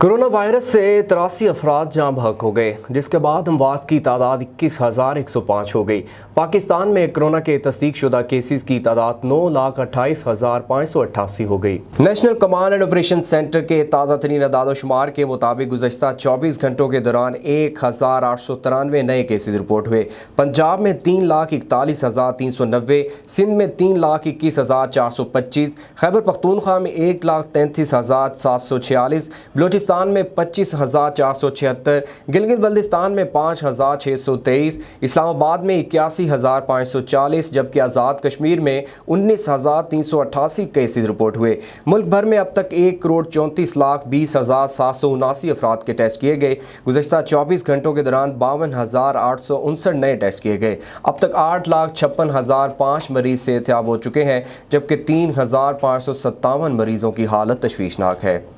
Corona virus से 83 अफराद जाँ बहक हो गए, जिसके बाद अमवात की तादाद 21,105 हो गई। पाकिस्तान में कोरोना के तस्दीक शुदा केसेस की तादाद 9,28,588 हो गई। National command and operation centre के ताज़ा तरीन अदाद-ओ-शुमार के मुताबिक गुज़श्ता 24 घंटों के दौरान 1,893 नए केसेस रिपोर्ट हुए। पंजाब में 3,41,390, सिंध में 3,21,425, खैबर पख्तूनख्वा में 1,33,746, बलोचिस्तान में 25,476, गिलगित बल्दिस्तान में 5,623, इस्लामाबाद में 81,540, जबकि आज़ाद कश्मीर में 19,388 केसेस रिपोर्ट हुए। मुल्क भर में अब तक 1,34,20,779 अफराद के टेस्ट किए गए। गुज़श्ता 24 घंटों के दौरान 52,859 नए टेस्ट किए गए। अब तक 8,56,005 मरीज सेहतयाब हो चुके हैं, जबकि 3,557 मरीजों की हालत तशवीशनाक है।